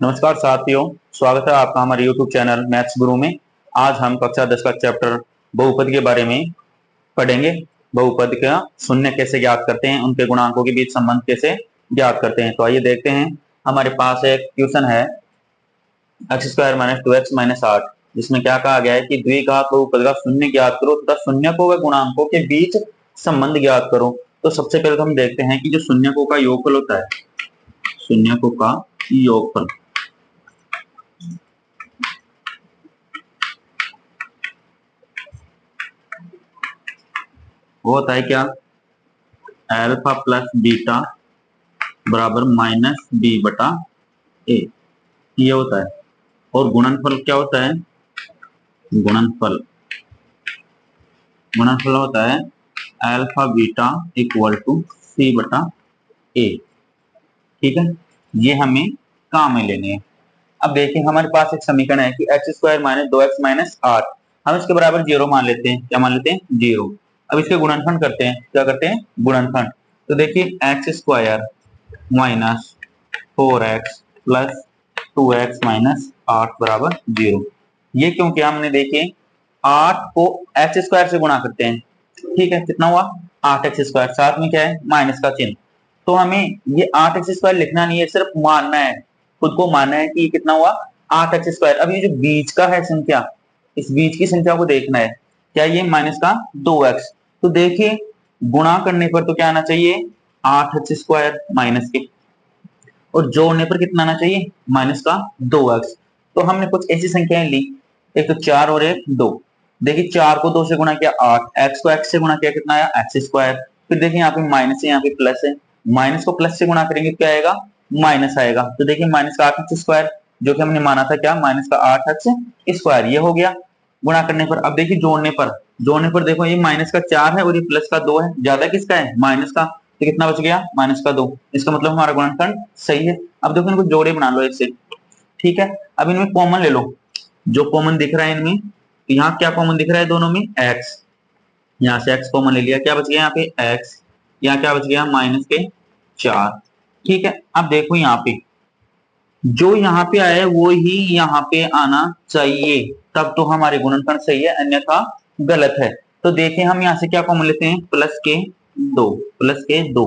नमस्कार साथियों, स्वागत है आपका हमारे YouTube चैनल मैथ्स गुरु में। आज हम कक्षा 10 का चैप्टर बहुपद के बारे में पढ़ेंगे। बहुपद का शून्य कैसे ज्ञात करते हैं, उनके गुणांकों के बीच संबंध कैसे ज्ञात करते हैं। तो आइए देखते हैं। हमारे पास एक क्वेश्चन है x² - 2x - 8, जिसमें क्या कहा गया है कि द्विघात बहुपद का शून्य ज्ञात करो तथा शून्यकों व गुणांकों के बीच संबंध ज्ञात करो। तो सबसे पहले तो हम देखते हैं कि जो शून्यकों का योगफल होता है, शून्यकों का योगफल वो होता है क्या, अल्फा प्लस बीटा बराबर -b/a, ये होता है। और गुणनफल क्या होता है, गुणनफल होता है alpha beta equal to c/a। ठीक है, ये हमें काम में लेने हैं। अब देखिए हमारे पास एक समीकरण है कि x² - 2x - 8, हम इसके बराबर 0 मान लेते हैं। क्या मान लेते हैं? 0। अब इसके गुणनखंड करते हैं। क्या करते हैं? गुणनखंड। तो देखिए x² - 4x प्लस 2x - 8 बराबर 0। ये क्यों किया हमने? देखिए 8 को x² से गुणा करते हैं। ठीक है, कितना हुआ? 8x²। साथ में क्या है? माइनस का चिन्ह। तो हमें ये 8x² लिखना नहीं है, सिर्फ मानना है, खुद को मानना है कि ये कितना हुआ? 8x²। अब ये जो बीच का है संख्या, इस बीच की संख्या को देखना है। क्या ये माइनस का 2x? तो देखिए गुणा करने पर तो क्या आना चाहिए? 8x² माइनस के, और जोड़ने पर कितना आना चाहिए? माइनस का 2x। तो हमने कुछ ऐसी संख्याएं ली, एक तो 4 और एक 2। देखिए 4 को 2 से गुणा किया 8, x को x से गुणा किया कितना आया? x²। फिर देखिए यहाँ पे माइनस है, यहाँ पे प्लस है, माइनस को प्लस से गुणा करेंगे क्या आएगा? माइनस आएगा। तो देखिए माइनस का 8x², जो कि हमने माना था क्या? माइनस का 8x², ये हो गया गुणा करने पर। अब देखिए जोड़ने पर देखो ये माइनस का 4 है और ये प्लस का 2 है, ज्यादा किसका है? माइनस का। तो कितना बच गया? माइनस का 2। इसका मतलब हमारा गुणनखंड सही है। अब देखो इनको जोड़े बना लो इससे। ठीक है, अब इनमें कॉमन ले लो, जो कॉमन दिख रहा है इनमें। तो यहाँ क्या कॉमन दिख रहा है? दोनों में x। यहाँ से x कॉमन ले लिया, क्या बच गया यहाँ पे? x। यहाँ क्या बच गया? माइनस के 4। ठीक है, अब देखो यहाँ पे जो यहाँ पे आया है वो ही यहाँ पे आना चाहिए, तब तो हमारे गुणनखंड सही है, अन्यथा गलत है। तो देखें हम यहाँ से क्या कॉमन लेते हैं? प्लस के 2, प्लस के 2,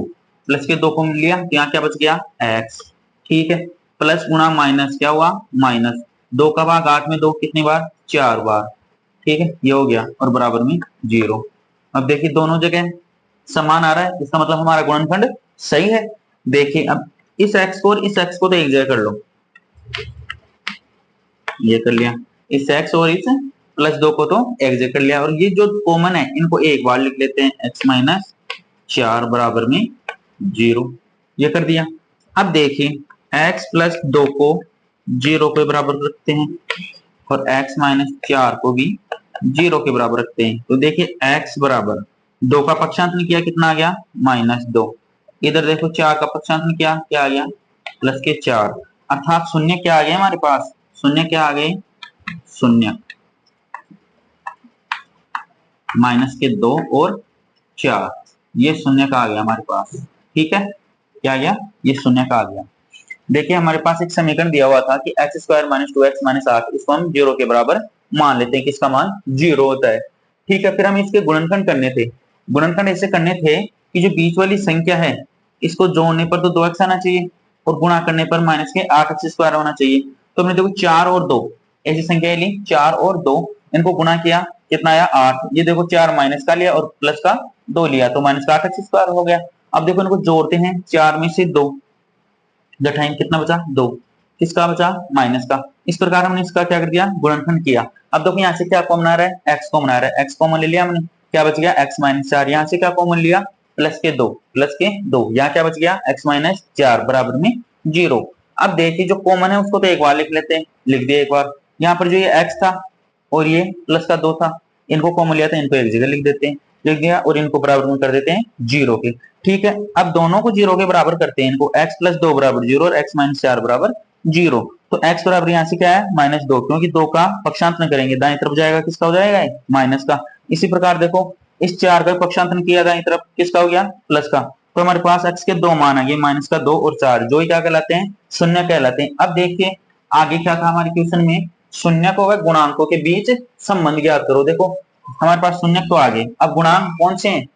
प्लस के 2 कॉमन लिया, तो यहाँ क्या बच गया? x। ठीक है, प्लस गुणा माइनस क्या हुआ? माइनस। 2 का भाग 8 में 2 कितनी बार? 4 बार। ठीक है, ये हो गया और बराबर में 0। अब देखिए दोनों जगह समान आ रहा है, इसका मतलब हमारा गुणनखंड सही है। देखिए अब इस x को और इस x को तो एक जगह कर लो, ये कर लिया। इस x और इस प्लस 2 को तो एक जगह कर लिया, और ये जो कॉमन है इनको एक बार लिख लेते हैं, x - 4 बराबर में 0। ये कर दिया। अब देखिए x प्लस 2 को 0 के बराबर रखते हैं और x - 4 को भी 0 के बराबर रखते हैं। तो देखिए x बराबर 2 का पक्षांतर किया, कितना आ गया? -2। इधर देखो 4 का पक्षांतर किया, क्या आ गया? प्लस के 4। अर्थात शून्य क्या आ गए हमारे पास? शून्य क्या आ गए? शून्य माइनस के 2 और 4, ये शून्य का आ गया हमारे पास। ठीक है, क्या आ गया? ये शून्य का आ गया। देखिए हमारे पास एक समीकरण दिया हुआ था कि x² - 2x - 8, इसको हम 0 के बराबर मान लेते हैं, किसका मान? 0 होता है। ठीक है, फिर हम इसके गुणनखंड करने थे। गुणनखंड ऐसे करने थे कि जो बीच वाली संख्या है इसको जोड़ने पर तो 2x आना चाहिए और गुणा करने पर माइनस के 8x² होना चाहिए। तो हमने देखो 4 और 2 ऐसी संख्या ली, 4 और 2, इनको गुणा किया, कितना आया? 8। ये देखो 4 माइनस का लिया और प्लस का 2 लिया, तो माइनस का 8x² हो गया। अब देखो इनको जोड़ते हैं, 4 में से 2 घटाएं, कितना बचा? 2। किसका बचा? माइनस का। इस प्रकार हमने इसका क्या कर दिया? गुणनखंड किया। अब देखो यहाँ से क्या कॉमन आ रहा है? x कॉमन आ रहा है, x कॉमन ले लिया हमने, क्या बच गया? x - 4। यहाँ से क्या कॉमन लिया? प्लस के 2, प्लस के 2, यहाँ क्या बच गया? x - 4 बराबर में 0। अब देखिए जो कॉमन है उसको तो एक बार लिख लेते हैं, लिख दिया एक बार। यहाँ पर जो ये x था और ये प्लस का 2 था, इनको कॉमन लिया था, इनको एक जगह लिख देते हैं, लिख दिया, और इनको बराबर में कर देते हैं 0 के। ठीक है, अब दोनों को 0 के बराबर करते हैं, इनको x + 2 बराबर 0 और x - 4 बराबर 0। तो x बराबर यहाँ से क्या है? -2, क्योंकि 2 का पक्षांतर करेंगे दाएं तरफ जाएगा, किसका हो जाएगा? माइनस का। इसी प्रकार देखो इस 4 का पक्षांतर किया दाएं तरफ, किसका हो गया? प्लस का। तो हमारे पास x के दो मान आ गए, माइनस का 2 और 4, जो ही क्या कहलाते हैं, शून्य कहलाते हैं। अब देखिए आगे क्या था हमारे क्वेश्चन में, शून्य को व गुणांकों के बीच संबंध ज्ञात करो। देखो हमारे पास शून्य तो आ गए, अब गुणांक कौन से हैं,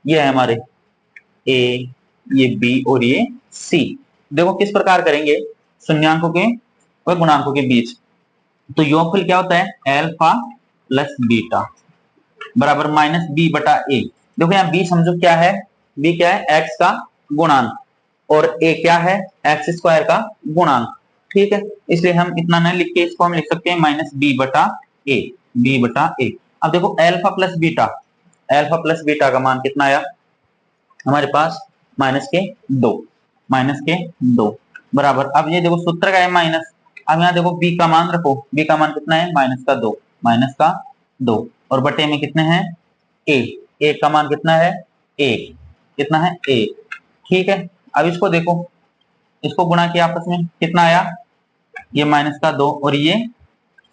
ये है हमारे a, ये b और ये c। देखो किस प्रकार करेंगे, शून्यांकों के व गुणांकों के बीच, तो योगफल क्या होता है, एल्फा प्लस बीटा बराबर माइनस बी बटा ए। देखो यहाँ बी समझो क्या है, बी क्या है, एक्स का गुणांक, और ए क्या है, एक्स स्क्वायर का गुणांक। ठीक है, इसलिए हम इतना न लिख के इसको हम लिख सकते हैं माइनस बी बटा ए, बी बटा ए। अब देखो एल्फा प्लस बीटा का मान कितना आया हमारे पास, माइनस के 2, माइनस के 2 बराबर, अब ये देखो सूत्र का है माइनस, अब यहाँ देखो b का मान रखो, b का मान कितना है, माइनस का 2, माइनस का 2, और बटे में कितने हैं, a का मान कितना है, 1, कितना है 1। ठीक है, अब इसको देखो, इसको गुणा किया आपस में, कितना आया, ये माइनस का 2 और ये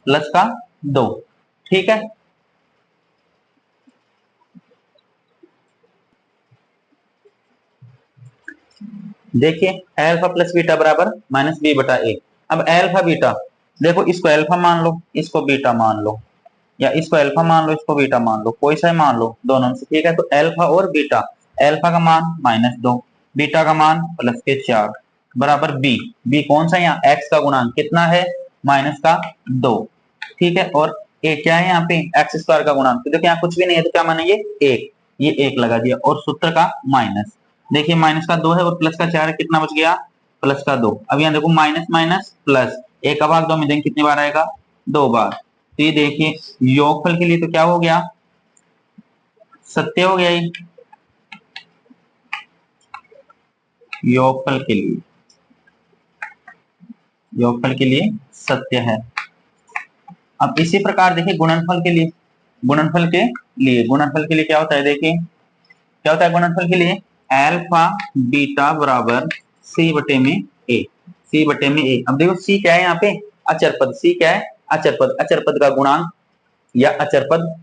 प्लस का 2। ठीक है, देखिए एल्फा प्लस बीटा बराबर माइनस बी बटा ए। अब एल्फा बीटा, देखो इसको एल्फा मान लो, इसको बीटा मान लो, या इसको अल्फा मान लो, इसको बीटा मान लो, कोई सा मान लो दोनों में से। ठीक है, तो अल्फा और बीटा, अल्फा का मान -2, बीटा का मान प्लस के 4 बराबर बी, बी कौन सा, यहाँ एक्स का गुणांक कितना है, माइनस का 2। ठीक है, और ए क्या है यहाँ पे, एक्स स्क्वायर का गुणांक, तो देखिए यहाँ कुछ भी नहीं है तो क्या मानेंगे, एक, ये एक लगा दिया, और सूत्र का माइनस, देखिए माइनस का 2 है और प्लस का 4 है, कितना बच गया, प्लस का 2। अब यहाँ देखो माइनस माइनस प्लस, एक का भाग 2 में देंगे कितनी बार आएगा, 2 बार। तो ये देखिए योगफल के लिए तो क्या हो गया, सत्य हो गया ये, योगफल के लिए, योगफल के लिए सत्य है। अब इसी प्रकार देखिए गुणनफल के लिए, गुणनफल के लिए, गुणनफल के लिए क्या होता है, देखिए क्या होता है गुणनफल के लिए, अल्फा बीटा बराबर सी बटे में ए, सी बटे में ए। अब देखो सी क्या है यहाँ पे, अचर पद, सी क्या है, अचर पद, अचर पद का गुणांक या अचर पद।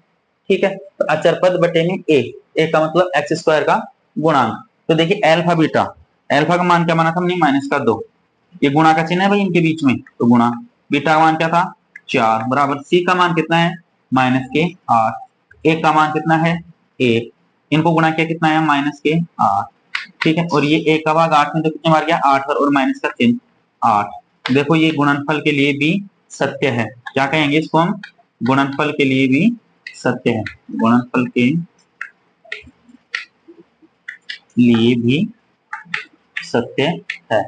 ठीक है, तो अचर पद बटे में ए का मतलब एक्स स्क्वायर का गुणांक। तो देखिए अल्फा बीटा, अल्फा का मान क्या माना था हमने, माइनस का 2, ये गुणा का चिन्ह है भाई इनके बीच में, तो गुणा, बीटा का मान क्या था 4 बराबर, सी का मान कितना है, माइनस के 8, ए का मान कितना है 1, इनको गुणा किया कितना है, माइनस के 8। ठीक है, और ये ए का भाग 8 में तो कितने बार गया, 8 और माइनस का चिन्ह 8। देखो ये गुणनफल के लिए भी सत्य है, क्या कहेंगे इसको हम, गुणनफल के लिए भी सत्य है, गुणनफल के लिए भी सत्य है।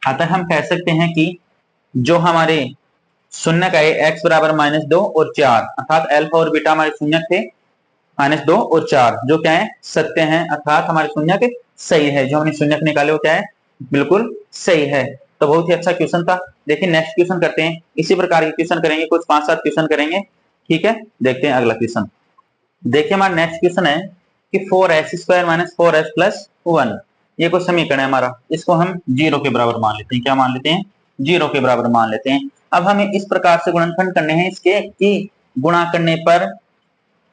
अतः हम कह सकते हैं कि जो हमारे शून्य का है x बराबर -2 और 4, अर्थात अल्फा और बीटा हमारे शून्य थे, -2 और 4 जो क्या है, सत्य है, अर्थात हमारे शून्य सही है, जो हमने शून्य निकाले वो क्या है, बिल्कुल सही है। तो बहुत ही अच्छा क्वेश्चन था। देखिए नेक्स्ट क्वेश्चन करते हैं, इसी प्रकार के क्वेश्चन करेंगे, कुछ 5-7 क्वेश्चन करेंगे। ठीक है, देखते हैं अगला क्वेश्चन। देखिए हमारा नेक्स्ट क्वेश्चन है कि 4s² - 4s+1, ये कुछ समीकरण है हमारा, इसको हम 0 के बराबर मान लेते हैं। क्या मान लेते हैं, 0 के बराबर मान लेते हैं। अब हमें इस प्रकार से गुणनखंड करने हैं इसके कि गुणा करने पर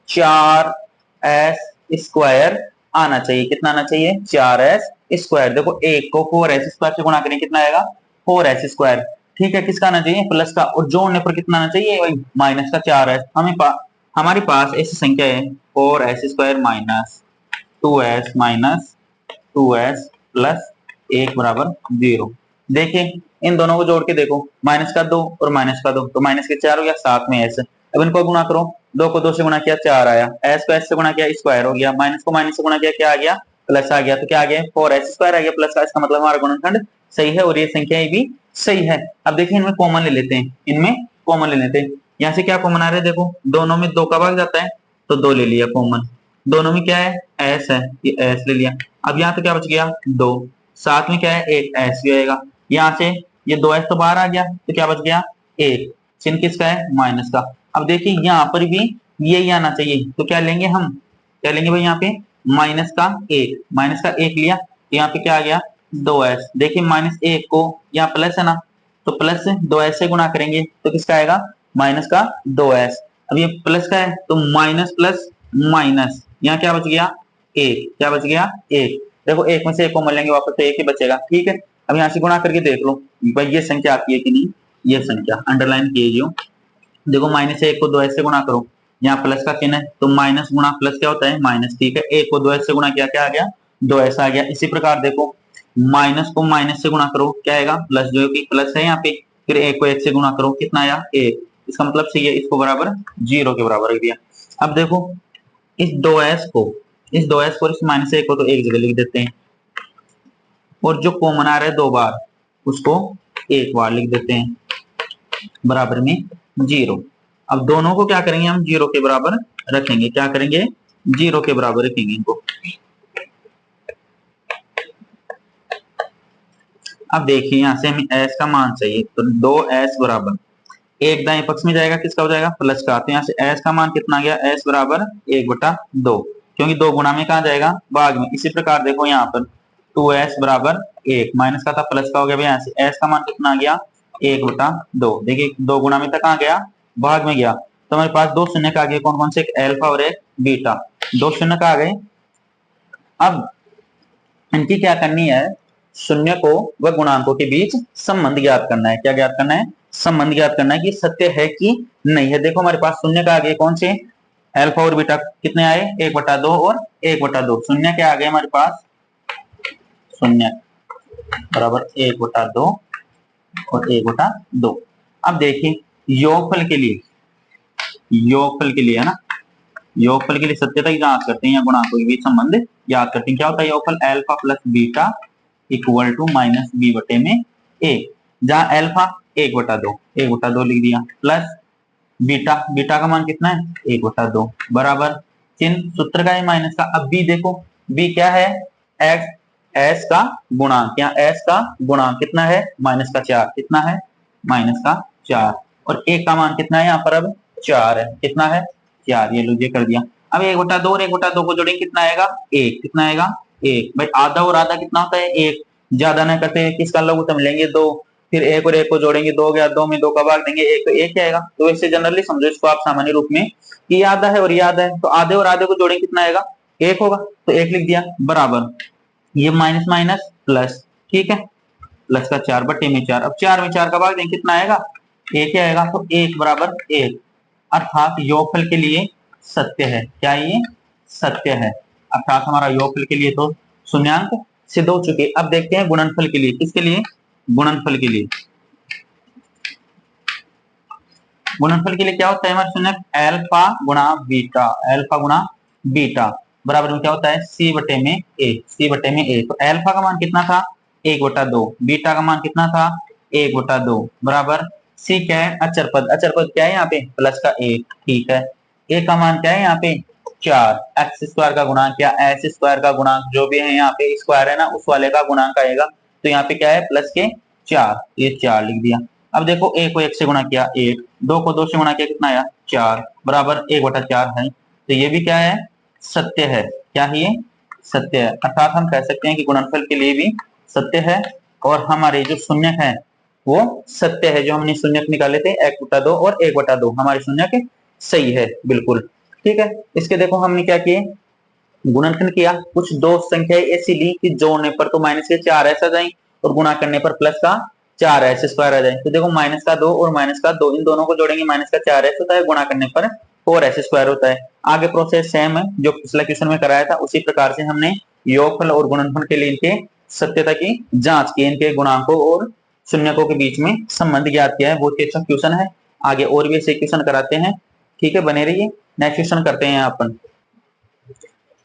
4s² आना चाहिए, कितना आना चाहिए, 4s²। देखो एक को 4s² से गुणा करें कितना आएगा, 4s²। ठीक है, किसका आना चाहिए, प्लस का, और जोड़ने पर कितना आना चाहिए, वही माइनस का 4s। हमारे पास ऐसी संख्या है 4s² -2s 2s+1 बराबर 0। देखिए इन दोनों को जोड़ के देखो, माइनस का 2 और माइनस का 2, तो माइनस के 4 हो गया, साथ में s। अब इनको गुणा करो, 2 को 2 से गुणा किया 4 आया, s को s से गुणा किया स्क्वायर हो गया, माइनस को माइनस से गुणा किया क्या आ गया, प्लस आ गया। तो क्या आ गया, 4s² आ गया प्लस का, इसका मतलब हमारा गुणनखंड सही है और ये संख्या भी सही है। अब देखिए इनमें कॉमन ले लेते हैं, इनमें कॉमन ले लेते हैं। यहाँ से क्या कॉमन आ रहा है, देखो दोनों में 2 का भाग जाता है तो 2 ले लिया कॉमन, दोनों में क्या है, s है, ये s ले लिया। अब यहाँ तो क्या बच गया, 2, साथ में क्या है, एक s भी आएगा। यहाँ से ये 2s तो बाहर आ गया, तो क्या बच गया, 1, चिन्ह किसका है, माइनस का। अब देखिए यहाँ पर भी यही आना चाहिए, तो क्या लेंगे हम, क्या लेंगे भाई, यहाँ पे माइनस का 1 लिया, यहाँ पे क्या आ गया, 2s। देखिए -1 को यहाँ प्लस है ना, तो प्लस 2s से गुणा करेंगे तो किसका आएगा, माइनस का 2s। अब ये प्लस का है तो माइनस प्लस माइनस, यहाँ क्या बच गया, एक, क्या बच गया एक। देखो एक में से एक को मिलेंगे वापस तो एक ही बचेगा, ठीक है। अब यहाँ से गुणा करके देख लो भाई ये संख्या आती है कि नहीं, ये संख्या अंडरलाइन कीजिए। देखो माइनस एक को 2s से गुणा करो, यहाँ प्लस का चिन्ह है तो माइनस गुणा प्लस क्या होता है माइनस, ठीक है। एक को 2s से गुणा किया क्या आ गया 2s आ गया। इसी प्रकार देखो माइनस को माइनस से गुणा करो क्या आएगा प्लस, जो कि प्लस है यहाँ पे, फिर एक को एक से गुणा करो कितना आया एक, इसका मतलब सही है इसको बराबर 0 के बराबर रख दिया। अब देखो इस 2s को इस माइनस एक को तो एक जगह लिख देते हैं, और जो कॉमन आ रहा है 2 बार उसको एक बार लिख देते हैं बराबर में 0। अब दोनों को क्या करेंगे हम 0 के बराबर रखेंगे, क्या करेंगे 0 के बराबर रखेंगे इनको। अब देखिए यहाँ से हमें s का मान चाहिए तो 2s बराबर एक दाएं पक्ष में जाएगा किसका हो जाएगा प्लस का, तो यहाँ से s का मान कितना गया s बराबर 1/2, क्योंकि 2 गुणा में कहा जाएगा भाग में। इसी प्रकार देखो यहाँ पर 2s बराबर 1 माइनस का था प्लस का हो गया, यहाँ से s का मान कितना आ गया 1/2। देखिए 2 गुणा में तक कहाँ गया भाग में गया, तो हमारे पास 2 शून्य का आ गए कौन कौन से, एक अल्फा और एक बीटा, 2 शून्य का आ गए। अब इनकी क्या करनी है, शून्य को व गुणांकों के बीच संबंध ज्ञात करना है। क्या ज्ञात करना है, संबंध ज्ञात करना है कि सत्य है कि नहीं है। देखो हमारे पास शून्य का आ गए कौन से, अल्फा और बीटा कितने आए 1/2 और 1/2, शून्य के आ गए हमारे पास शून्य बराबर 1/2 और 1/2। अब देखिए योगफल के लिए, योगफल के लिए है ना, योगफल के लिए सत्यता की जांच करते हैं या गुणांकों के बीच संबंध याद करते हैं। क्या होता है योगफल, alpha plus beta equal to minus B बटे में ए, जहां अल्फा 1/2 लिख दिया, प्लस बीटा, बीटा का मान कितना है 1/2 बराबर चिन्ह सूत्र का है माइनस का। अब बी देखो, बी क्या है एक्स, एस का गुणांक, यहाँ एस का गुणांक कितना है -4, कितना है -4, और ए का मान कितना है यहाँ पर अब 4 है, कितना है 4, ये लीजिए कर दिया। अब 1/2 और 1/2 को जोड़ेंगे कितना आएगा 1, कितना आएगा 1। भाई आधा और आधा कितना होता है 1, ज्यादा ना करते किसका लघुत्तम लेंगे 2, फिर 1 और 1 को जोड़ेंगे 2 गया, 2 में 2 का भाग देंगे 1 तो 1 आएगा। तो इससे जनरली समझो इसको आप सामान्य रूप में कि आधा है और ये आधा है, तो आधे और आधे को जोड़ेंगे कितना आएगा 1 होगा, तो 1 लिख दिया बराबर ये माइनस माइनस प्लस, ठीक है, प्लस का 4 बटे में 4। अब 4 में 4 का भाग देंगे कितना आएगा 1 आएगा, तो 1 बराबर 1, अर्थात योगफल के लिए सत्य है। क्या ये सत्य है, अर्थात हमारा योगफल के लिए तो शून्यांक सिद्ध हो चुके। अब देखते हैं गुणनफल के लिए, किसके लिए, गुणनफल के लिए। गुणनफल के लिए क्या होता है हमारे शून्यक, अल्फा गुणा बीटा, अल्फा गुणा बीटा बराबर में क्या होता है सी बटे में ए, सी बटे में ए। तो अल्फा का मान कितना था 1/2, बीटा का मान कितना था 1/2 बराबर सी क्या है अचर पद, अचर पद क्या है यहाँ पे प्लस का 1, ठीक है। ए का मान क्या है यहाँ पे 4, एक्स स्क्वायर का गुणांक या एस स्क्वायर का गुणांक जो भी है यहाँ पे स्क्वायर है ना उस वाले का गुणांक आएगा, तो यहाँ पे क्या है प्लस के 4, ये 4 लिख दिया। अब देखो 1 को 1 से गुणा किया 1, 2 को 2 से गुणा किया कितना आया 4 बराबर 1/4 है, तो ये भी क्या है सत्य है। क्या है ये सत्य है, अर्थात हम कह सकते हैं कि गुणनफल के लिए भी सत्य है, और हमारे जो शून्यक है वो सत्य है। जो हमने शून्यक निकाले थे 1/2 और 1/2 हमारे शून्यक सही है बिल्कुल, ठीक है। इसके देखो हमने क्या किए गुणनफल किया, कुछ दो संख्याएं ऐसी ली कि जोड़ने पर तो माइनस के 4 ऐसा जाए और गुणा करने पर प्लस का 4 ऐसे स्क्वायर आ जाए। तो देखो माइनस का 2 और माइनस का 2 इन दोनों को जोड़ेंगे माइनस का 4 ऐसे होता है, गुणा करने पर 4 ऐसे स्क्वायर होता है। आगे प्रोसेस सेम है जो पिछला क्वेश्चन में कराया था, उसी प्रकार से हमने योगफल और गुणनफल के लिए इनके सत्यता की जांच की, इनके गुणांकों और शून्यकों के बीच में संबंध ज्ञात किया है। बहुत ही अच्छा क्वेश्चन है, आगे और भी ऐसे क्वेश्चन कराते हैं, ठीक है बने रहिए। नेक्स्ट क्वेश्चन करते हैं अपन।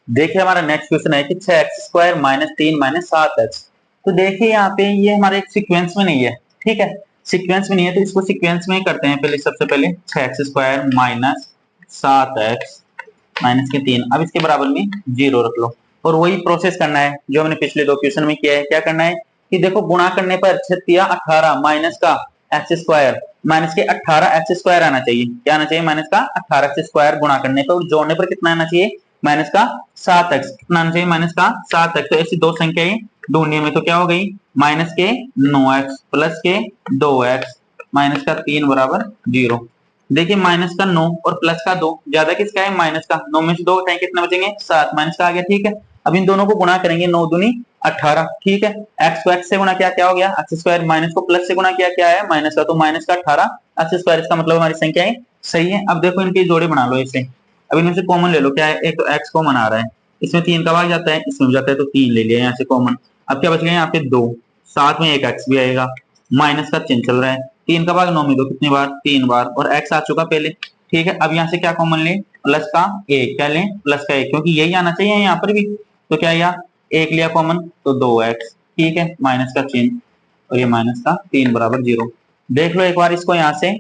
देखिए हमारा नेक्स्ट क्वेश्चन है कि 6x² - 3 - 7x। तो देखिए यहाँ पे ये हमारे एक सीक्वेंस में नहीं है, ठीक है, सीक्वेंस में नहीं है तो इसको सीक्वेंस में करते हैं। पहले सबसे पहले 6x² - 7x - 3, अब इसके बराबर में 0 रख लो, और वही प्रोसेस करना है जो हमने पिछले दो क्वेश्चन में किया है। क्या करना है कि देखो गुणा करने पर 18 माइनस का x² माइनस के 18x² आना चाहिए। क्या आना चाहिए माइनस का 18x² गुणा करने पर, और जोड़ने पर कितना आना चाहिए माइनस का 7x, कितना आना चाहिए माइनस का 7x। तो ऐसी दो संख्याएं ढूंढनी में, तो क्या हो गई माइनस के 9x प्लस के 2x माइनस का 3 बराबर 0। देखिए माइनस का 9 और प्लस का 2, ज्यादा किसका है, माइनस का। 9 में से 2 घटाएं कितने बचेंगे, 7, माइनस का आ गया। ठीक है, अब इन दोनों को गुणा करेंगे, 9 दूनी 18। ठीक है, एक्स को एक्स से गुणा किया, क्या हो गया, एक्स स्क्वायर, माइनस को प्लस से गुणा किया, क्या है, माइनस का, तो माइनस का 18 एक्स स्क्वायर, इसका मतलब हमारी संख्या है सही है। अब देखो इनके जोड़े बना लो इसे, अब इनमें से कॉमन ले लो, क्या है, एक तो एक्स कॉमन आ रहा है, इसमें 3 का भाग जाता है, इसमें भी जाता है, तो 3 ले लिया यहाँ से कॉमन। अब क्या बच गया यहाँ पे 2, साथ में एक एक्स भी आएगा, माइनस का चिन्ह चल रहा है, 3 का भाग 9 में 2 कितनी बार, 3 बार, और एक्स आ चुका पहले। ठीक है, अब यहाँ से क्या कॉमन लें, प्लस का एक, क्या लें, प्लस का एक, क्योंकि यही आना चाहिए यहाँ पर भी, तो क्या यहाँ एक लिया कॉमन, तो 2x। ठीक है, माइनस का चिन्ह, और ये माइनस का 3 बराबर 0। देख लो एक बार इसको, यहाँ से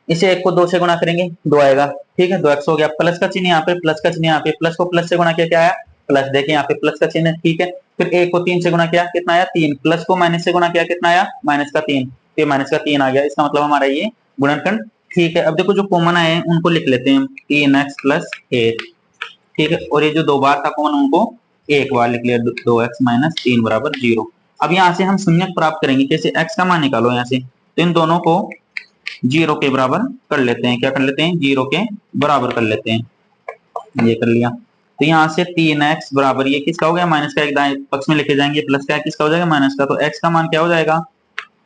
इसे एक को 2 से गुणा करेंगे, 2 आएगा। ठीक है, 2x हो गया, प्लस का चिन्ह यहाँ पे, प्लस का चिन्ह यहाँ पे, प्लस को प्लस से गुणा किया, क्या आया, प्लस। देखिए यहाँ पे प्लस का चिन्ह है। ठीक है, फिर एक को 3 से गुणा किया, कितना आया, 3, प्लस को माइनस से गुणा किया, कितना आया, माइनस का 3, तो माइनस का 3 आ गया, इसका मतलब हमारा ये गुणनखंड ठीक है। अब देखो जो कॉमन आए हैं उनको लिख लेते हैं, 3x प्लस 8। ठीक है, और ये जो 2 बार था कॉमन उनको एक बार लिख लिया, 2x माइनस 3 बराबर 0। अब यहाँ से हम शून्य प्राप्त करेंगे, कैसे, x का मान निकालो यहाँ से, तो इन दोनों को 0 के बराबर कर लेते हैं, क्या कर लेते हैं, 0 के बराबर कर लेते हैं, ये कर लिया। तो यहाँ से 3x बराबर, ये किसका हो गया, माइनस का, एक दाएं पक्ष में लेके जाएंगे, प्लस का किसका हो जाएगा, माइनस का, तो x का मान क्या हो जाएगा,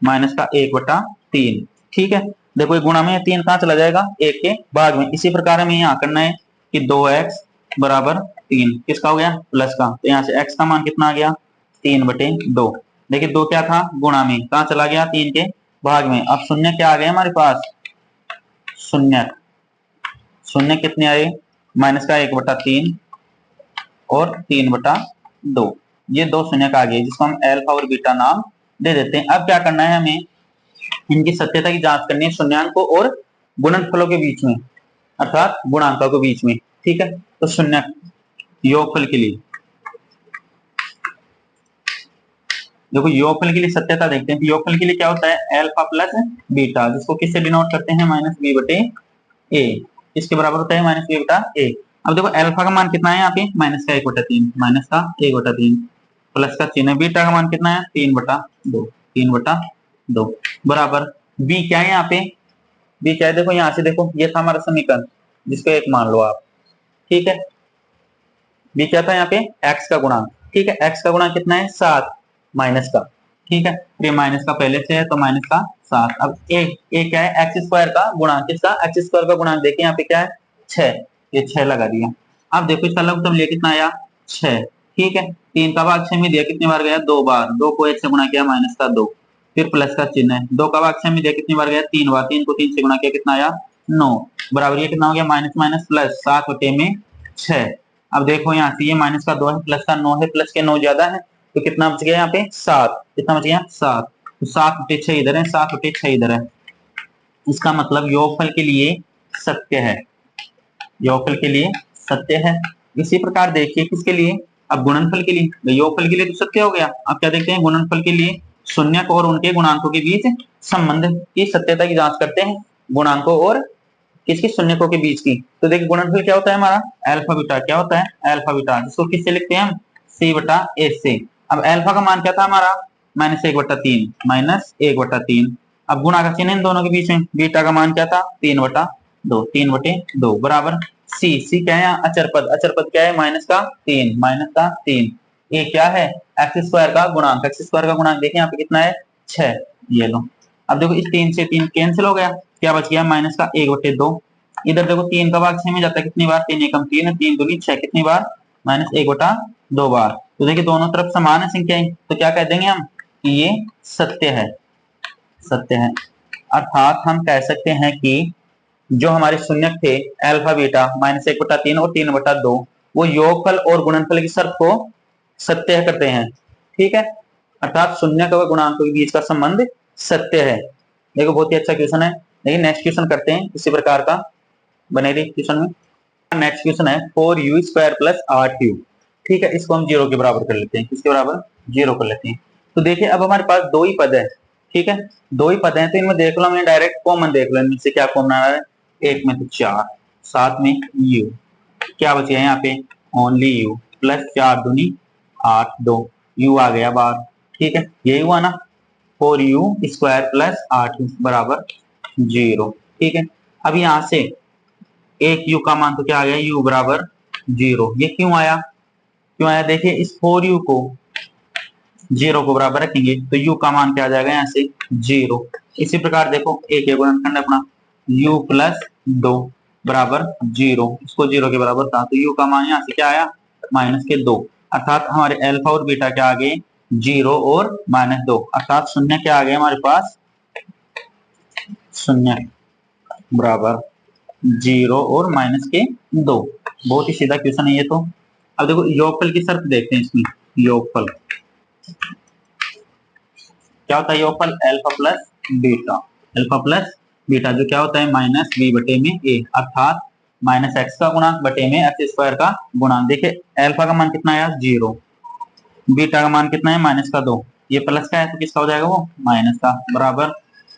माइनस का 1/3। ठीक है, देखो ये गुणा में 3 कहाँ चला जाएगा, 1 के भाग में। इसी प्रकार हमें यहाँ करना है कि 2x बराबर 3 किसका हो गया, प्लस का, तो यहाँ से x का मान कितना आ गया, 3/2। देखिए 2 क्या था, गुणा में, कहाँ चला गया, 3 के भाग में। अब शून्य क्या आ गया हमारे पास, शून्य, शून्य कितने आए, माइनस का 1/3 और 3/2, ये 2 शून्य का आ गया, जिसको हम अल्फा और बीटा नाम दे देते हैं। अब क्या करना है, हमें इनकी सत्यता की जांच करनी है शून्याङ्कों और गुणनफलों के बीच में, अर्थात गुणांकों के बीच में। ठीक है, तो शून्य योगफल के लिए, देखो योगफल के लिए सत्यता देखते हैं, योगफल के लिए क्या होता है, अल्फा प्लस बीटा, जिसको किससे डिनोट करते हैं, माइनस बी बटे ए, इसके बराबर होता है माइनस बी बटा ए। अब देखो अल्फा का मान कितना है यहाँ पे, माइनस का 1/3, माइनस का 1/3, प्लस का चिन्ह, बीटा का मान कितना है, 3/2, 3/2 बराबर बी क्या है यहाँ पे, बी क्या है, देखो यहाँ से देखो, ये था हमारा समीकरण, जिसको एक मान लो आप। ठीक है, बी क्या था यहाँ पे, एक्स का गुणांक। ठीक है, एक्स का गुणांक कितना है, 7 माइनस का। ठीक है, ये माइनस का पहले से है, तो माइनस का 7। अब ए क्या है, एक्स स्क्वायर का गुणांक, किसका, एक्स स्क्वायर का गुणांक। देखिए यहाँ पे क्या है, 6, ये 6 लगा दिया। अब देखो इसका लघुत्तम लिया, कितना आया, 6। ठीक है, 3 का भाग 6 में दिया, कितनी बार गया, 2 बार, 2 को 1 से गुणा किया, माइनस का 2, फिर प्लस का चिन्ह है, 2 का भाग 6 में दिया, कितनी बार गया, 3 बार, 3 को 3 से गुणा किया, कितना आया, 9 बराबर, ये कितना हो गया, माइनस माइनस प्लस, 7/6। अब देखो यहाँ से ये माइनस का 2 है, प्लस का 9 है, प्लस के 9 ज्यादा है, तो कितना बच गया यहाँ पे, 7, कितना बच गया, 7, तो 7/6 इधर है, 7/6 इधर है। इसका मतलब योगफल के लिए सत्य है, योगफल के लिए सत्य है। इसी प्रकार देखिए किसके लिए, अब गुणनफल के लिए, योगफल के लिए तो सत्य हो गया। अब क्या देखते हैं, गुणनफल के लिए शून्यक और उनके गुणांकों के बीच संबंध की सत्यता की जांच करते हैं, गुणांकों और किसकी, शून्यकों के बीच की। तो देखिए गुणनफल क्या होता है हमारा, अल्फा बीटा, क्या होता है, अल्फा बीटा, जिसको किससे लिखते हैं हम, c/a से। अब अल्फा का मान क्या था हमारा, -1/3, -1/3। अब गुणा का चिन्ह इन दोनों के बीच में, बीटा का मान क्या था, 3/2, 3/2 बराबर सी क्या है, अचर पद, अचर पद क्या है, माइनस का 3, ये क्या है, एक्स स्क्वायर का गुणांक, एक्स स्क्वायर का गुणांक देखिए यहाँ पे कितना है, 6, ये लो। अब देखो इस 3 से 3 कैंसिल हो गया, क्या बच गया, माइनस का 1/2। इधर देखो 3 का भाग 6 में जाता है, कितनी बार, 3 एकम 3 है, 3 दूनी 6, कितनी बार, -1/2 बार। तो देखिए दोनों तरफ समान है संख्याएं, तो क्या कह देंगे हम कि ये सत्य है, सत्य है। अर्थात हम कह सकते हैं कि जो हमारे शून्यक थे अल्फा बीटा, -1/3 और 3/2, वो योगफल और गुणनफल की शर्त को सत्य करते हैं। ठीक है, अर्थात शून्यक और गुणांकों के बीच का संबंध सत्य है। देखो बहुत ही अच्छा क्वेश्चन है। देखिए नेक्स्ट क्वेश्चन करते हैं इसी प्रकार का, बने रही क्वेश्चन में। नेक्स्ट क्वेश्चन है 4u² + 8u। ठीक है, इसको हम 0 के बराबर कर लेते हैं, किसके बराबर, 0 कर लेते हैं। तो देखिए अब हमारे पास 2 ही पद है, ठीक है, 2 ही पद है, तो इनमें देख लो, हमने डायरेक्ट कॉमन देख लो, इनमें से क्या कॉमन आ रहा है, एक में तो 4, साथ में u, क्या बचे यहाँ पे, ओनली u, प्लस 4 दूनी 8, 2 u आ गया बाहर। ठीक है, यही हुआ ना, 4u² + 8u बराबर 0। ठीक है, अब यहां से एक u का मान तो क्या आ गया, u बराबर 0। ये क्यों आया, देखिए इस 4u को 0 को बराबर रखेंगे तो u का मान क्या आ जाएगा यहाँ से 0। इसी प्रकार देखो एक गुणनखंड अपना u प्लस 2 बराबर 0, इसको 0 के बराबर था तो u का मान यहाँ से क्या आया -2, अर्थात हमारे अल्फा और बीटा क्या आ गए 0 और -2, अर्थात शून्य क्या आ गया हमारे पास, शून्य बराबर 0 और -2। बहुत ही सीधा क्वेश्चन है ये तो। अब देखो योगफल की शर्त देखते हैं इसमें। योगफल क्या होता है, योगफल alpha plus beta, alpha plus beta जो क्या होता है -b बटे में a, अर्थात -x का गुणांक बटे में x स्क्वायर का गुणांक। देखिए अल्फा का मान कितना आया 0, बीटा का मान कितना है -2, ये प्लस का है तो किसका हो जाएगा वो माइनस का, बराबर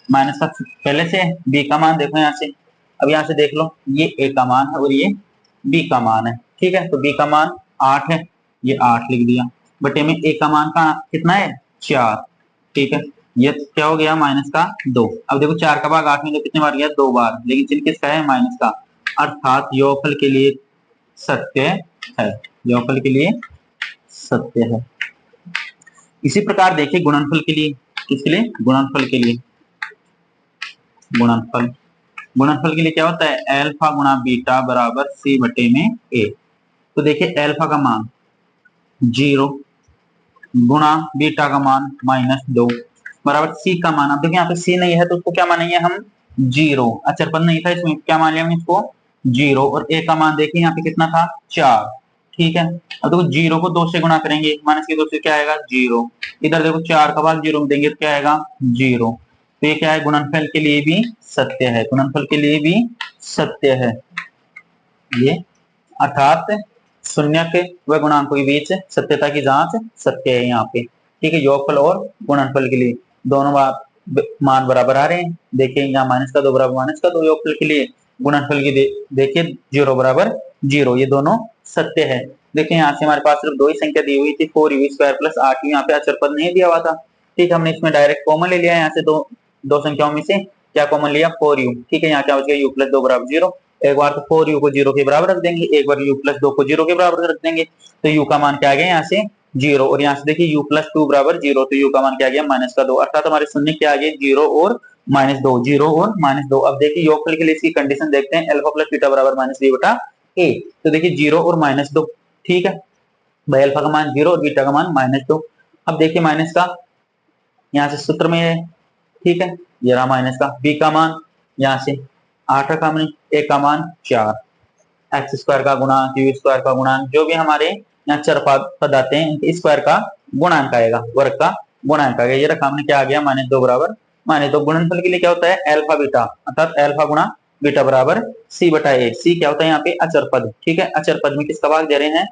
माइनस का पहले से b का मान देखो यहाँ से। अब यहाँ से देख लो ये a का मान है और ये b का मान है, ठीक है। तो b का मान 8 है, ये 8 लिख दिया, बटे में a का मान का कितना है 4, ठीक है। ये क्या हो गया -2। अब देखो 4 का भाग 8 में तो कितने बार गया 2 बार, लेकिन चिन्ह किसका है माइनस का, अर्थात योगफल के लिए सत्य है, योगफल के लिए सत्य है। इसी प्रकार देखिए गुणनफल के लिए, किसके लिए गुणनफल के लिए, गुणनफल के लिए क्या होता है अल्फा गुणा बीटा बराबर c बटे में a। तो देखिए अल्फा का मान 0 गुणा बीटा का मान -2 बराबर c का मान। अब देखिए यहाँ पे c नहीं है तो उसको क्या मानेंगे हम 0, अचर पद नहीं था इसमें, क्या मान लिया हमने इसको 0, और a का मान देखिए यहाँ पे कितना था 4, ठीक है। अब देखो 0 को 2 से गुणा करेंगे, माइनस के 2 से क्या आएगा 0, इधर देखो 4 का भाग 0 में देंगे तो क्या आएगा 0। तो ये क्या है गुणनफल के लिए भी सत्य है, गुणनफल के लिए भी सत्य है ये, अर्थात शून्य के व गुणांकों के बीच सत्यता की जांच सत्य है यहाँ पे, ठीक है। योगफल और गुणनफल के लिए दोनों मान बराबर आ रहे हैं। देखिए यहाँ -2 बराबर -2 योगफल के लिए, गुणनफल की देखिए 0 बराबर 0, ये दोनों सत्य है। देखिए यहाँ से हमारे पास सिर्फ 2 ही संख्या दी हुई थी, 4u² प्लस 8u, यहाँ पे अचर पद नहीं दिया हुआ था, ठीक है। हमने इसमें डायरेक्ट कॉमन ले लिया है, यहाँ से दो संख्याओं में से क्या कॉमन लिया 4u, ठीक है। यहाँ क्या हो गया u + 2 बराबर 0, एक बार तो 4u को 0 के बराबर रख देंगे, एक बार u + 2 को 0 के बराबर रख देंगे, तो u का मान क्या आ गया यहाँ से 0, और यहाँ से देखिए u + 2 बराबर 0, तो u का मान क्या आ गया -2, अर्थात हमारे शून्य क्या आ गए 0 और -2, 0 और -2। अब देखिए योगफल के लिए इसकी कंडीशन देखते हैं, अल्फा प्लस बीटा बराबर -b बटा a। तो देखिए 0 और -2, ठीक है भाई, अल्फा का मान 0 और बीटा का मान -2। अब देखिए माइनस का यहाँ से सूत्र में है, ठीक है, ये रहा माइनस का, b का मान यहाँ से 8 रखा हमने, a का मान 4, x² का गुणांक, u² का गुणांक, जो भी हमारे यहाँ चर पद आते हैं उनके स्क्वायर का गुणांक आएगा, वर्ग का गुणांक आएगा। ये रखा हमने क्या आ गया -2 बराबर -2। गुणनफल के लिए क्या होता है अल्फा बीटा, अर्थात अल्फा गुणा बीटा बराबर c बटा a। c क्या होता है यहाँ पे अचर पद, ठीक है। अचर पद में किसका भाग दे रहे हैं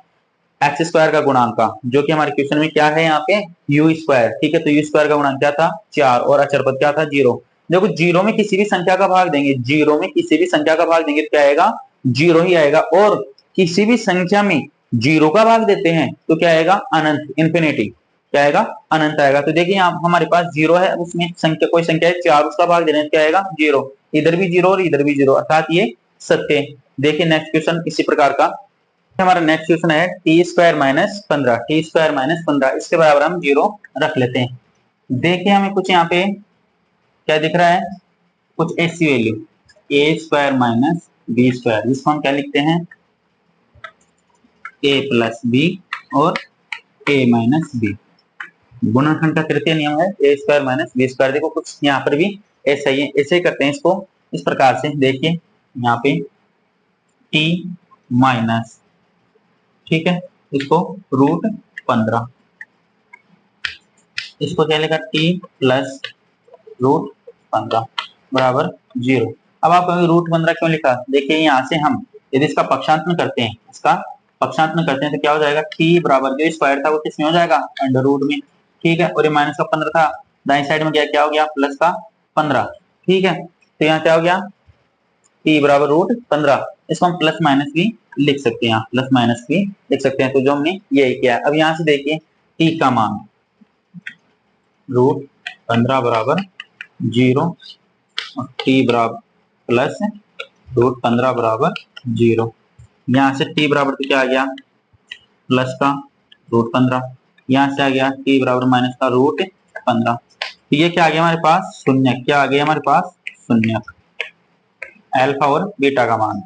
x² का गुणांक का, जो कि हमारे क्वेश्चन में क्या है यहाँ पे u², ठीक है। तो u² का गुणांक क्या था 4 और अचर पद क्या था 0। देखो 0 में किसी भी संख्या का भाग देंगे, 0 में किसी भी संख्या का भाग देंगे तो क्या आएगा 0 ही आएगा, और किसी भी संख्या में 0 का भाग देते हैं तो क्या आएगा अनंत, इंफिनिटी, क्या आएगा अनंत आएगा। तो देखिए यहाँ हमारे पास 0 है, उसमें संख्या कोई संख्या है 4, उसका भाग दे रहे हैं क्या आएगा 0, इधर भी 0 और इधर भी 0, अर्थात ये सत्य है। देखिए नेक्स्ट क्वेश्चन इसी प्रकार का हमारा नेक्स्ट क्वेश्चन है t² -15, t² -15, इसके बराबर हम 0 रख लेते हैं। देखिए हमें कुछ यहाँ पे क्या दिख रहा है, कुछ ऐसी वैल्यू a² - b², जिसको हम क्या लिखते हैं a + b और a - b। गुणनखंड का तृतीय नियम है a² - b²। देखो कुछ यहाँ पर भी ऐसा ही है, ऐसे ही करते हैं इसको इस प्रकार से। देखिए यहाँ पे t माइनस, ठीक है, इसको √15, इसको क्या लिखा t + √15 बराबर 0। अब आप कहेंगे √15 क्यों लिखा, देखिए यहाँ से हम यदि इसका पक्षांतरण करते हैं, इसका पक्षांतरण करते हैं तो क्या हो जाएगा t बराबर जो स्क्वायर था वो किसमें हो जाएगा √ में, ठीक है। और ये माइनस का 15 था, दाएं साइड में क्या हो गया प्लस का 15, ठीक है। तो यहाँ क्या हो गया t बराबर √15, इसको हम प्लस माइनस भी लिख सकते हैं, प्लस माइनस भी लिख सकते हैं। तो जो हमने यही किया। अब यहाँ से देखिए t का मान √15 बराबर 0 और t बराबर रूट 15 बराबर 0। यहाँ से t बराबर तो क्या आ गया, प्लस का रूट 15, यहाँ से आ गया t बराबर माइनस का रूट 15। तो ये क्या आ गया हमारे पास, शून्य। क्या आ गया हमारे पास, शून्य। अल्फा और बीटा का मान,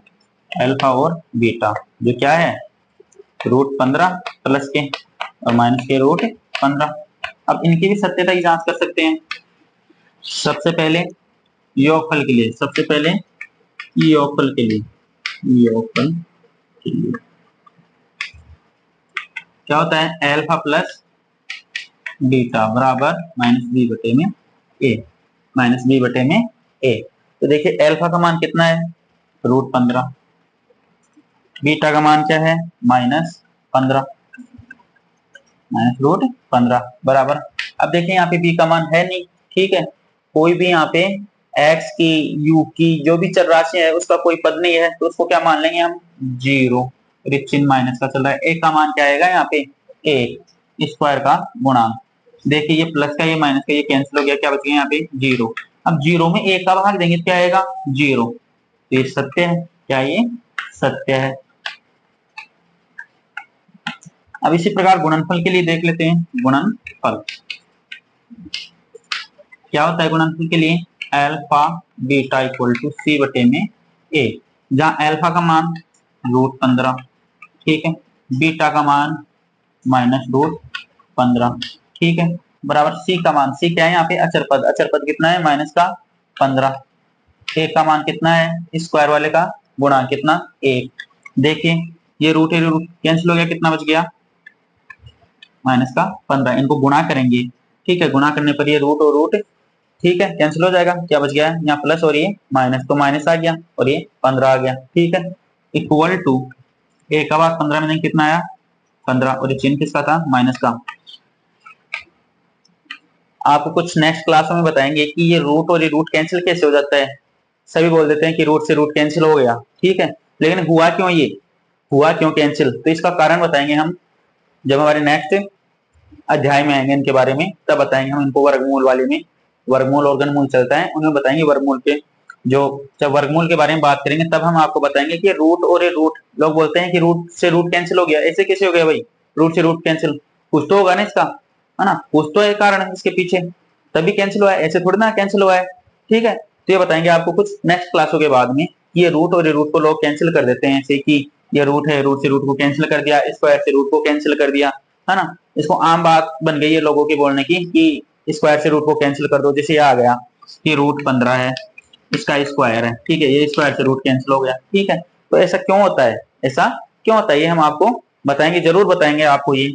अल्फा और बीटा जो क्या है, रूट 15 प्लस के और माइनस के रूट 15। अब इनकी भी सत्यता की जांच कर सकते हैं। सबसे पहले योगफल के लिए, सबसे पहले योगफल के लिए, योगफल के लिए क्या होता है, अल्फा प्लस बीटा बराबर माइनस बी बटे में ए, माइनस बी बटे में ए। तो देखिए अल्फा का मान कितना है, रूट 15, बीटा का मान क्या है, माइनस 15, माइनस रूट 15 बराबर। अब देखिए यहाँ पे b का मान है नहीं, ठीक है, कोई भी यहाँ पे x की, u की जो भी चर राशि है उसका कोई पद नहीं है, तो उसको क्या मान लेंगे हम, जीरो। चिन्ह माइनस का चल रहा है, a का मान क्या आएगा यहाँ पे, a स्क्वायर का गुणांक। देखिए ये प्लस का ये माइनस का ये कैंसिल हो गया, क्या बच गया यहाँ पे, जीरो। अब जीरो में a का भाग देंगे क्या आएगा, जीरो। तो ये सत्य है, क्या ये सत्य है। अब इसी प्रकार गुणनफल के लिए देख लेते हैं। गुणनफल क्या होता है, गुणनफल के लिए अल्फा बीटा इक्वल टू सी बटे में ए, जहां अल्फा का मान रूट 15, ठीक है, बीटा का मान माइनस रूट 15, ठीक है, बराबर सी का मान, सी क्या है यहाँ पे, अचर पद, अचर पद कितना है, माइनस का 15, ए का मान कितना है, स्क्वायर वाले का गुणांक कितना, एक। देखिए ये रूट कैंसिल हो गया, कितना बच गया, माइनस का 15। इनको गुणा करेंगे, ठीक है, गुणा करने पर ये रूट और रूट, ठीक है, कैंसिल हो जाएगा, क्या बच गया, यहाँ प्लस और ये माइनस, तो माइनस आ गया और ये 15 आ गया, ठीक है, इक्वल टू ए का भाग 15 में कितना आया, 15, और ये चिन्ह किसका था, माइनस का। आपको कुछ नेक्स्ट क्लासों में बताएंगे कि ये रूट और ये रूट कैंसिल कैसे हो जाता है। सभी बोल देते हैं कि रूट से रूट कैंसिल हो गया, ठीक है, लेकिन हुआ क्यों, ये हुआ क्यों कैंसिल, तो इसका कारण बताएंगे हम जब हमारे नेक्स्ट अध्याय में आएंगे इनके बारे में, तब बताएंगे हम इनको। वर्गमूल वाले में वर्गमूल और घनमूल चलता है, उन्हें बताएंगे वर्गमूल के, जो जब वर्गमूल के बारे में बात करेंगे तब हम आपको बताएंगे कि रूट और ये रूट, लोग बोलते हैं कि रूट से रूट कैंसिल हो गया, ऐसे कैसे हो गया भाई, रूट से रूट कैंसिल, कुछ तो होगा ना इसका, है ना, कुछ तो एक कारण है इसके पीछे, तभी कैंसिल हुआ है, ऐसे थोड़ी ना कैंसिल हुआ है, ठीक है। तो ये बताएंगे आपको कुछ नेक्स्ट क्लासों के बाद में कि ये रूट और ये रूट को लोग कैंसिल कर देते हैं, ऐसे कि ये रूट है, रूट से रूट को कैंसिल कर दिया, स्क्वायर से रूट को कैंसिल कर दिया, है ना। इसको आम बात बन गई है लोगों की बोलने की कि स्क्वायर से रूट को कैंसिल कर दो, जैसे ये आ गया कि रूट 15 है, इसका स्क्वायर है, ठीक है, ये स्क्वायर से रूट कैंसिल हो गया, ठीक है। तो ऐसा क्यों होता है, ऐसा क्यों होता है, ये हम आपको बताएंगे, जरूर बताएंगे आपको ये।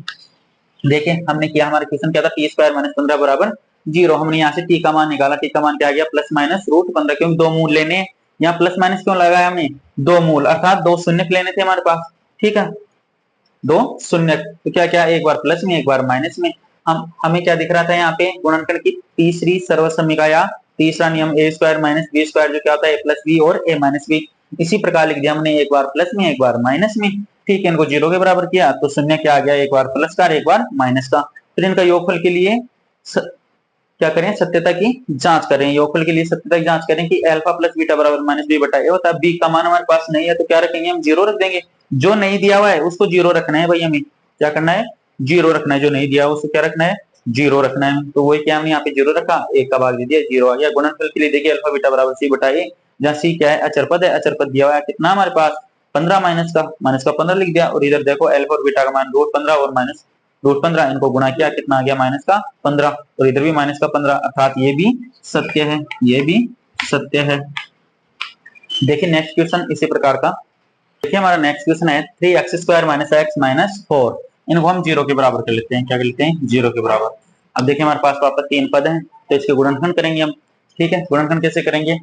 देखिए हमने किया, हमारा क्वेश्चन क्या था, टी स्क्वायर माइनस 15 बराबर 0। हमने यहाँ से टी का मान निकाला, टी का मान क्या आ गया, प्लस माइनस रूट 15, क्योंकि दो मूल लेने, यहाँ प्लस माइनस क्यों लगाया हमने, दो मूल अर्थात दो शून्य लेने थे हमारे पास, ठीक है, दो शून्य, तो क्या क्या, एक बार प्लस में एक बार माइनस में। हम हमें क्या दिख रहा था यहाँ पे, गुणनखंड की तीसरी सर्वसम्मिका या तीसरा नियम, ए स्क्वायर माइनस बी स्क्वायर, जो क्या होता है, ए प्लस बी और ए माइनस बी। इसी प्रकार लिख दिया हमने, एक बार प्लस में एक बार माइनस में, ठीक है, इनको जीरो के बराबर किया तो शून्य क्या आ गया, एक बार प्लस का एक बार माइनस का। फिर इनका योगफल के लिए क्या करें, सत्यता की जांच करें, योगफल के लिए सत्यता की जांच करें कि अल्फा प्लस बीटा बराबर माइनस बी बटा ए होता है। बी का मान हमारे पास नहीं है तो क्या रखेंगे, हम जीरो रख देंगे, जो नहीं दिया हुआ है उसको जीरो रखना है भाई, हमें क्या करना है, जीरो रखना है, जो नहीं दिया हुआ उसको क्या रखना है, जीरो रखना है। तो वही क्या हमने यहाँ पे जीरो रखा, एक का भाग दे दिया, जीरो आ गया। गुणनफल के लिए देखिए अल्फा बीटा बराबर सी बटा ए, जहाँ सी क्या है, अचर पद है, अचर पद दिया हुआ है कितना हमारे पास 15, माइनस का 15 लिख दिया, और इधर देखो अल्फा और बीटा का मान रूट 15 और माइनस रूट 15, इनको गुणा किया, कितना आ गया, माइनस का 15, और इधर भी माइनस का 15, अर्थात ये भी सत्य है, ये भी सत्य है। देखिए नेक्स्ट क्वेश्चन इसी प्रकार का, देखिए हमारा नेक्स्ट क्वेश्चन है 3x square minus x minus 4, इनको हम जीरो के बराबर कर लेते हैं, क्या कर लेते हैं, जीरो के बराबर। अब देखिए हमारे पास वापस तीन पद हैं, तो इसके गुणनखंड करेंगे हम, ठीक है, गुणनखंड कैसे करेंगे,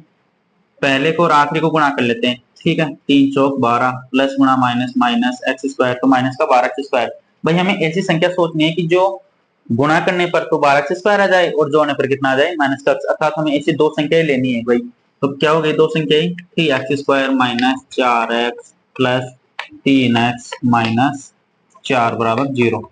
पहले को और आखिरी को गुणा कर लेते हैं, ठीक है, 3 चौक 12 प्लस गुणा माइनस माइनस एक्स स्क्वायर, तो माइनस का 12 एक्स स्क्वायर। भाई हमें ऐसी संख्या सोचनी है कि जो गुणा करने पर तो 12 एक्स स्क्वायर आ जाए और जोड़ने पर कितना आ जाए, माइनस का, अर्थात हमें ऐसी दो संख्याएं लेनी है भाई। तो क्या हो गई दो संख्याएं, 3x square minus 4x plus 3x minus 4 बराबर 0।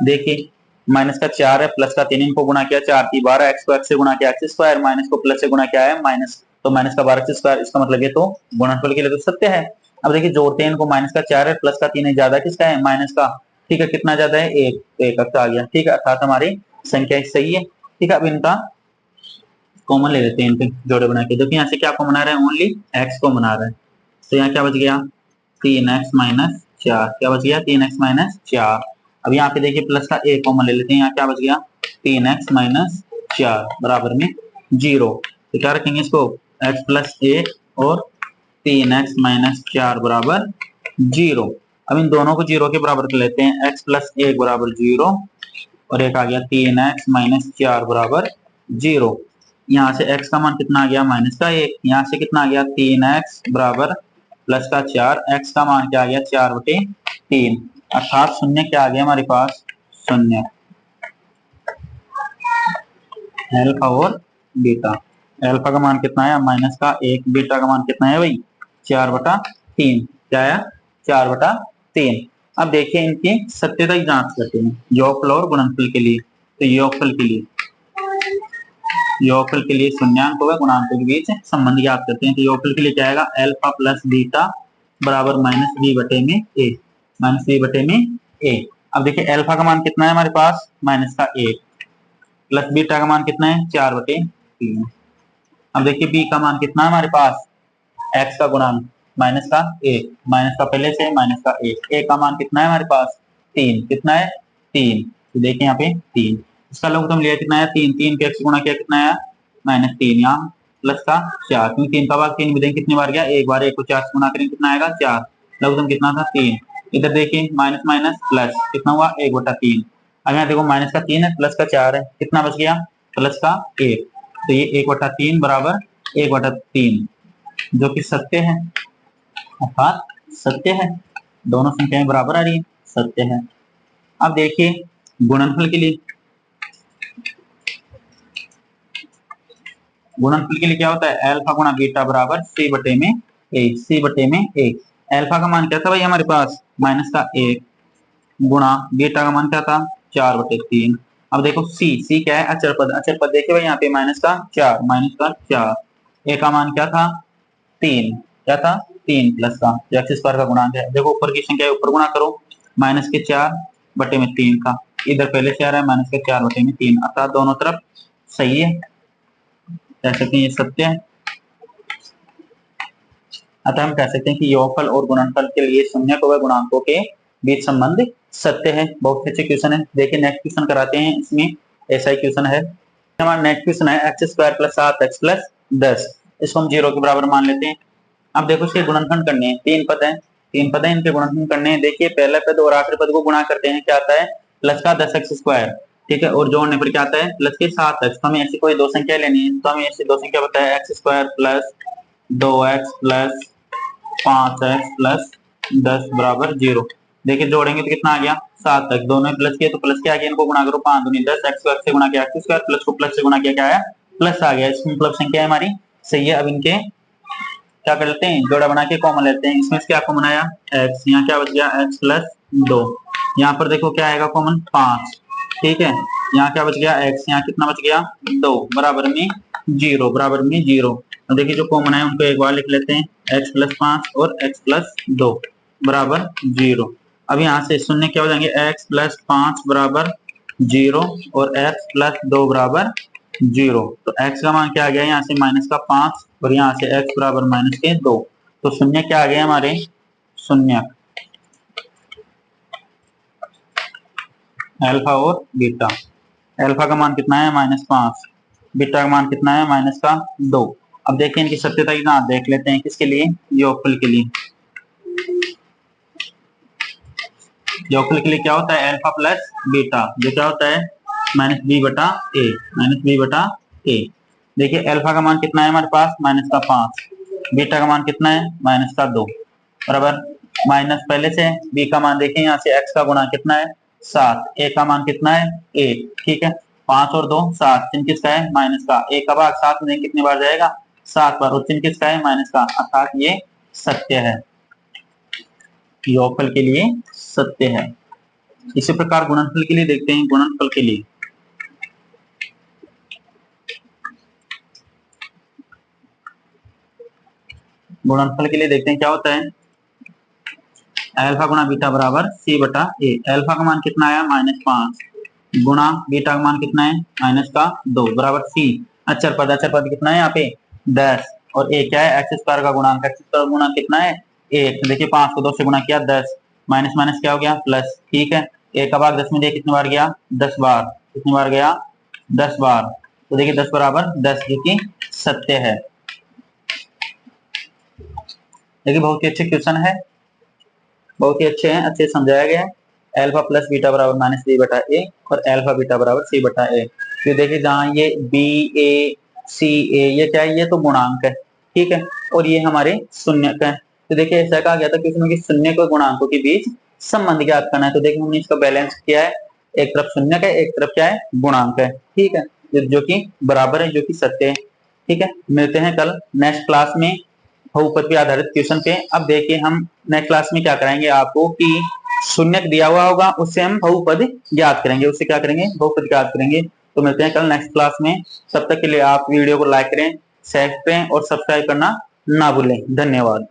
देखिए माइनस का 4 है, प्लस का 3 इनको गुणा किया, 4 की 12, एक्स को एक्स से गुणा किया एक्स स्क्वायर, माइनस को प्लस से गुणा किया है माइनस, तो माइनस का 12 एक्स स्क्वायर, इसका मतलब ये तो गुणनफल के लिए तो सत्य है। अब देखिए जोड़ते हैं इनको, माइनस का 4 है, प्लस का 3 है, ज्यादा किसका है, माइनस का। ठीक है, कितना ज्यादा है, एक, तो एक अक्स आ गया। ठीक है, अर्थात हमारी संख्या सही है। ठीक है, अब इनका कॉमन ले लेते हैं, इनके जोड़े बना के। देखिए यहाँ से क्या कॉमन आ रहा है, ओनली एक्स कॉमन आ रहा है, तो यहाँ क्या बच गया, 3x माइनस 4, क्या बच गया, 3x माइनस 4। अब यहाँ पे देखिए प्लस का एक कॉमन ले लेते हैं, यहाँ क्या बच गया, 3x माइनस 4 बराबर में 0। तो क्या रखेंगे इसको, x प्लस 1 और 3x माइनस 4 बराबर 0। अब इन दोनों को 0 के बराबर कर लेते हैं, x प्लस 1 बराबर 0 और एक आ गया 3x माइनस 4 बराबर 0। यहाँ से x का मान कितना आ गया, माइनस का 1, यहाँ से कितना आ गया, 3x बराबर प्लस का 4, x का मान क्या आ गया, 4/3, अर्थात शून्य क्या आ गया हमारे पास, शून्य। अल्फा और बीटा, अल्फा का मान कितना है, माइनस का 1, बीटा का मान कितना है भाई, 4/3, क्या है, 4/3। अब देखिए इनकी सत्यता की जांच करते हैं योगफल और गुणनफल के लिए। तो योगफल के लिए शून्यांक व गुणांकों के बीच संबंध याद करते हैं। तो योगफल के लिए क्या आएगा, अल्फा प्लस बीटा बराबर माइनस बी बटे में ए, माइनस बी बटे में ए। अब देखिए अल्फा का मान कितना है हमारे पास, माइनस का 1, प्लस बीटा का मान कितना है, 4/3। अब देखिए बी का मान कितना है हमारे पास, एक्स का गुणांक माइनस का 1, माइनस का पहले से माइनस का 1, ए का मान कितना है हमारे पास, 3, कितना है, 3। तो देखिए यहाँ पे 3, इसका लघुत्तम लिया कितना है, 3, 3 के एक्स गुणा किया कितना है, -3, यहाँ प्लस का 4, क्योंकि 3 का भाग 3 में देखें कितनी बार गया, एक बार, 1 को 4 से गुणा करें कितना आएगा, 4, लघुत्तम कितना था, 3। इधर देखिए माइनस माइनस प्लस कितना हुआ, 1/3। अब यहाँ देखो माइनस का 3 है, प्लस का 4 है, कितना बच गया, प्लस का 1, तो ये 1/3 बराबर 1/3, जो कि सत्य है, अर्थात सत्य है, दोनों संख्याएं बराबर आ रही है, सत्य है। अब देखिए गुणनफल के लिए, गुणनफल के लिए क्या होता है, अल्फा गुणा बीटा बराबर सी बटे में एक, सी बटे में एक। अल्फा का मान क्या था भाई हमारे पास, माइनस का 1 गुणा बीटा का मान क्या था, 4/3। अब देखो सी, सी क्या है, अचर पद, अचर पद देखिए भाई यहाँ पे माइनस का 4, माइनस का 4, ए का मान क्या था, 3, क्या था, 3 प्लस का, जो एक्स स्क्वायर का गुणांक है। देखो ऊपर की संख्या ऊपर गुणा करो, माइनस के 4/3 का, इधर पहले से आ रहा है माइनस के 4/3, अर्थात दोनों तरफ सही है, कह सकते हैं ये सत्य है। अतः हम कह सकते हैं कि योगफल और गुणनफल के लिए शून्य व गुणांकों के बीच संबंध सत्य है। बहुत अच्छे क्वेश्चन है। देखिए नेक्स्ट क्वेश्चन कराते हैं, इसमें ऐसा ही क्वेश्चन है। हमारा नेक्स्ट क्वेश्चन है x square plus 7x plus 10, इसको हम 0 के बराबर मान लेते हैं। अब देखो इसके गुणनखंड करने हैं, 3 पद है, 3 पद है, इनके गुणनखंड करने हैं। देखिए पहला पद और आखिरी पद को गुणा करते हैं, क्या आता है, प्लस का 10x स्क्वायर, ठीक है, और जोड़ने पर क्या आता है, प्लस के 7x। तो हमें ऐसी कोई दो संख्या लेनी है, तो हमें ऐसी दो संख्या बताया, x square plus 2x plus 5x plus 10 बराबर 0। देखिए जोड़ेंगे तो कितना आ गया, 7x, दोनों में प्लस किया तो प्लस क्या आ गया, इनको गुणा करो, 5 दूनी 10, एक्स स्क्वायर से गुणा किया एक्स स्क्वायर, प्लस को प्लस से गुणा किया क्या आया, प्लस आ गया। इसमें मतलब संख्या है हमारी सही है। अब इनके क्या कर लेते हैं, जोड़ा बना के कॉमन लेते हैं। इसमें से क्या कॉमन आया, x, यहाँ क्या बच गया, x प्लस 2, यहाँ पर देखो क्या आएगा कॉमन, 5, ठीक है, यहाँ क्या बच गया x, यहाँ कितना बच गया, 2 बराबर में 0, बराबर में 0। तो देखिए जो कॉमन है उनको एक बार लिख लेते हैं, x प्लस 5 और x प्लस 2 बराबर 0। अब यहाँ से शून्य क्या हो जाएंगे, x प्लस 5 बराबर 0 और x प्लस 2 बराबर 0। तो x का मान क्या आ गया, यहाँ से माइनस का 5 और यहाँ से x बराबर माइनस के 2, तो शून्य क्या आ गया हमारे, शून्य। अल्फा और बीटा, अल्फा का मान कितना है, -5, बीटा का मान कितना है, माइनस का 2। अब देखिए इनकी सत्यता की जांच देख लेते हैं, किसके लिए, योगफल के लिए। योगफल के लिए क्या होता है, अल्फा प्लस बीटा, जो क्या होता है, माइनस बी बटा ए, माइनस बी बटा ए। देखिए अल्फा का मान कितना है हमारे पास, माइनस का 5, बीटा का मान कितना है, माइनस का 2 बराबर माइनस, पहले से बी का मान देखिए, यहाँ से एक्स का गुणा कितना है, 7, ए का मान कितना है, 1, ठीक है, 5 और 2 7, चिन्ह किसका है, माइनस का, ए का भाग 7 में कितनी बार जाएगा, 7 बार, और चिन्ह किसका है, माइनस का, अर्थात ये सत्य है, योगफल के लिए सत्य है। इसी प्रकार गुणनफल के लिए देखते हैं। गुणनफल के लिए देखते हैं क्या होता है। अल्फा गुणा बीटा बराबर सी बटा ए। अल्फा का मान कितना आया -5 गुणा बीटा का मान कितना है -2 बराबर सी। अचर पद कितना है यहाँ पे 10 और ए क्या है एक्स स्क्वायर का गुणांक। एक्स स्क्वायर गुणा कितना है 1। तो देखिए 5 को 2 से गुणा किया 10 माइनस माइनस क्या हो गया प्लस। ठीक है, ए का भाग 10 में कितनी बार गया 10 बार। कितनी बार गया 10 बार। तो देखिए 10 बराबर 10 जो कि सत्य है। देखिए बहुत ही अच्छे क्वेश्चन है, बहुत ही अच्छे हैं, अच्छे समझाया गया है। अल्फा प्लस बीटा बराबर माइनस बी बटा ए और अल्फा बीटा बराबर सी बटा ए। तो देखिए जहाँ ये बी ए सी ए ये क्या है, ये तो गुणांक है। ठीक है, और ये हमारे शून्यक है। तो देखिए ऐसा कहा गया था कि उसमें शून्यक और गुणांकों के बीच संबंध ज्ञात करना है। तो देखिए हमने इसका बैलेंस किया है, एक तरफ शून्यक है एक तरफ क्या है गुणांक है। ठीक है, जो कि बराबर है, जो कि सत्य है। ठीक है, मिलते हैं कल नेक्स्ट क्लास में बहुपद पे आधारित क्वेश्चन पे। अब देखिए हम नेक्स्ट क्लास में क्या कराएंगे आपको कि शून्यक दिया हुआ होगा उससे हम बहुपद ज्ञात करेंगे। उससे क्या करेंगे बहुपद ज्ञात करेंगे। तो मिलते हैं कल नेक्स्ट क्लास में। तब तक के लिए आप वीडियो को लाइक करें, शेयर करें और सब्सक्राइब करना ना भूलें। धन्यवाद।